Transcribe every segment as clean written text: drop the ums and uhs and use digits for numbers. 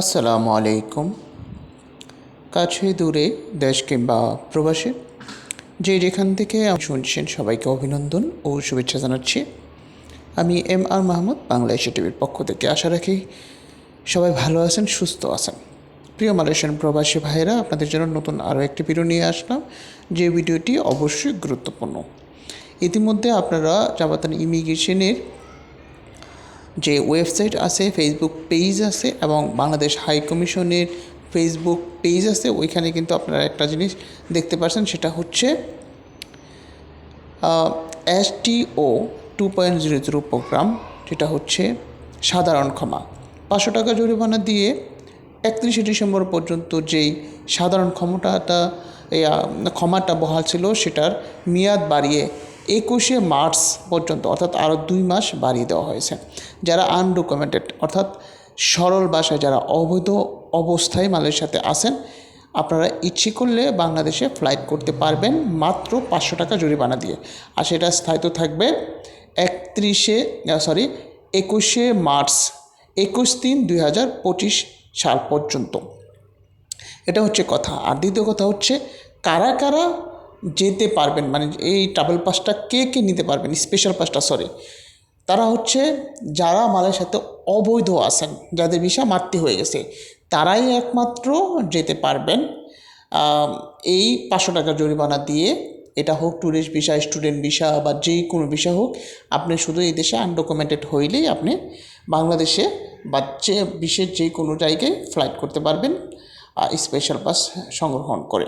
আসসালামু আলাইকুম। কাছে দূরে দেশ কিংবা প্রবাসে যেখান থেকে শুনছেন সবাইকে অভিনন্দন ও শুভেচ্ছা জানাচ্ছি। আমি MR মাহমুদ, বাংলাদেশ টিভির পক্ষ থেকে। আশা রাখি সবাই ভালো আছেন, সুস্থ আছেন। প্রিয় মালয়েশিয়ান প্রবাসী ভাইয়েরা, আপনাদের জন্য নতুন আরও একটি ভিডিও নিয়ে আসলাম, যে ভিডিওটি অবশ্যই গুরুত্বপূর্ণ। ইতিমধ্যে আপনারা জামাতান ইমিগ্রেশনের যে ওয়েবসাইট আছে, ফেসবুক পেজ আছে এবং বাংলাদেশ হাই কমিশনের ফেসবুক পেজ আছে, ওইখানে কিন্তু আপনারা একটা জিনিস দেখতে পাচ্ছেন, সেটা হচ্ছে STO 2.00 প্রোগ্রাম, যেটা হচ্ছে সাধারণ ক্ষমা। 500 টাকা জরিমানা দিয়ে 31শে ডিসেম্বর পর্যন্ত যেই সাধারণ ক্ষমাটা বহাল ছিল, সেটার মেয়াদ বাড়িয়ে 21শে মার্চ পর্যন্ত, অর্থাৎ আরও 2 মাস বাড়িয়ে দেওয়া হয়েছে। যারা আনডকুমেন্টেড, অর্থাৎ সরল ভাষায় যারা অবৈধ অবস্থায় মালয়েশিয়াতে আছেন, আপনারা ইচ্ছে করলে বাংলাদেশে ফ্লাইট করতে পারবেন মাত্র 500 টাকা জরিমানা দিয়ে। আর সেটা স্থায়িত্ব থাকবে 21শে মার্চ 21/3/2025 সাল পর্যন্ত। এটা হচ্ছে কথা। আর দ্বিতীয় কথা হচ্ছে, কারা কারা যেতে পারবেন, মানে এই ট্রাভেল পাসটা কে নিতে পারবেন, স্পেশাল পাসটা তারা হচ্ছে যারা মালয়েশিয়াতে অবৈধ আছেন, যাদের ভিসা মাতৃ হয়ে গেছে, তারাই একমাত্র যেতে পারবেন এই 500 টাকা জরিমানা দিয়ে। এটা হোক ট্যুরিস্ট ভিসা, স্টুডেন্ট ভিসা বা যে কোনো ভিসা হোক, আপনি শুধু এই দেশে আনডকুমেন্টেড হইলেই আপনি বাংলাদেশে বা বিশ্বের যে কোনো জায়গায় ফ্লাইট করতে পারবেন স্পেশাল পাস সংগ্রহণ করে।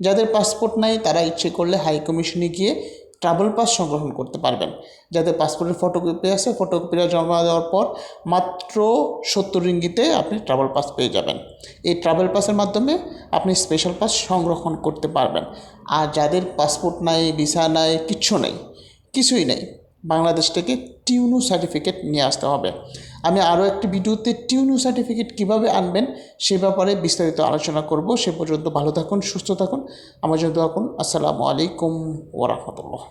যাদের পাসপোর্ট নাই, তারা ইচ্ছে করলে হাই কমিশনে গিয়ে ট্রাভেল পাস সংগ্রহণ করতে পারবেন। যাদের পাসপোর্টের ফটোকপি আছে, ফটোকপিটা জমা দেওয়ার পর মাত্র 70 রিঙ্গিতে আপনি ট্রাভেল পাস পেয়ে যাবেন। এই ট্রাভেল পাসের মাধ্যমে আপনি স্পেশাল পাস সংরক্ষণ করতে পারবেন। আর যাদের পাসপোর্ট নাই, ভিসা নাই, কিছুই নেই, বাংলাদেশ থেকে টিউনু সার্টিফিকেট নিয়ে আসতে হবে। আমি আরও একটি ভিডিওতে টিউনু সার্টিফিকেট কীভাবে আনবেন সে ব্যাপারে বিস্তারিত আলোচনা করব। সে পর্যন্ত ভালো থাকুন, সুস্থ থাকুন, আমার জন্য দোয়া করুন। আসসালামু আলাইকুম ওয়া রাহমাতুল্লাহ।